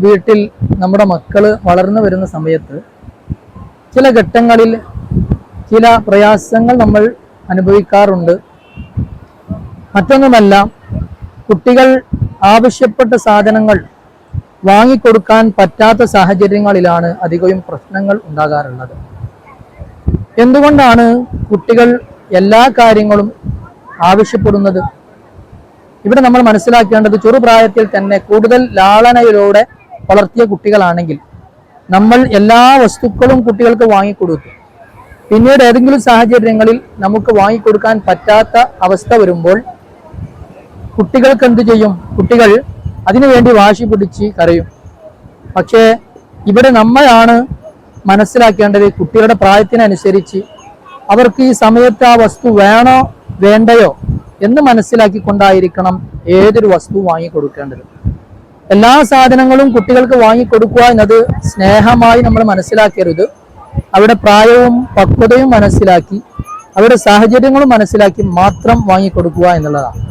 വീട്ടിൽ നമ്മുടെ മക്കള് വളർന്നു വരുന്ന സമയത്ത് ചില ഘട്ടങ്ങളിൽ ചില പ്രയാസങ്ങൾ നമ്മൾ അനുഭവിക്കാറുണ്ട്. മറ്റൊന്നുമല്ല, കുട്ടികൾ ആവശ്യപ്പെട്ട സാധനങ്ങൾ വാങ്ങിക്കൊടുക്കാൻ പറ്റാത്ത സാഹചര്യങ്ങളിലാണ് അധികവും പ്രശ്നങ്ങൾ ഉണ്ടാകാറുള്ളത്. എന്തുകൊണ്ടാണ് കുട്ടികൾ എല്ലാ കാര്യങ്ങളും ആവശ്യപ്പെടുന്നത്? ഇവിടെ നമ്മൾ മനസ്സിലാക്കേണ്ടത്, ചെറുപ്രായത്തിൽ തന്നെ കൂടുതൽ ലാളനയിലൂടെ വളർത്തിയ കുട്ടികളാണെങ്കിൽ നമ്മൾ എല്ലാ വസ്തുക്കളും കുട്ടികൾക്ക് വാങ്ങിക്കൊടുത്തു. പിന്നീട് ഏതെങ്കിലും സാഹചര്യങ്ങളിൽ നമുക്ക് വാങ്ങിക്കൊടുക്കാൻ പറ്റാത്ത അവസ്ഥ വരുമ്പോൾ കുട്ടികൾക്ക് എന്ത് ചെയ്യും? കുട്ടികൾ അതിനുവേണ്ടി വാശി പിടിച്ച് കരയും. പക്ഷേ ഇവിടെ നമ്മളാണ് മനസ്സിലാക്കേണ്ടത്, കുട്ടികളുടെ പ്രായത്തിനനുസരിച്ച് അവർക്ക് ഈ സമയത്ത് ആ വസ്തു വേണോ വേണ്ടയോ എന്ന് മനസ്സിലാക്കിക്കൊണ്ടായിരിക്കണം ഏതൊരു വസ്തു വാങ്ങിക്കൊടുക്കേണ്ടത്. എല്ലാ സാധനങ്ങളും കുട്ടികൾക്ക് വാങ്ങിക്കൊടുക്കുക എന്നത് സ്നേഹമായി നമ്മൾ മനസ്സിലാക്കരുത്. അവരുടെ പ്രായവും പക്വതയും മനസ്സിലാക്കി അവരുടെ സാഹചര്യങ്ങളും മനസ്സിലാക്കി മാത്രം വാങ്ങിക്കൊടുക്കുക എന്നുള്ളതാണ്.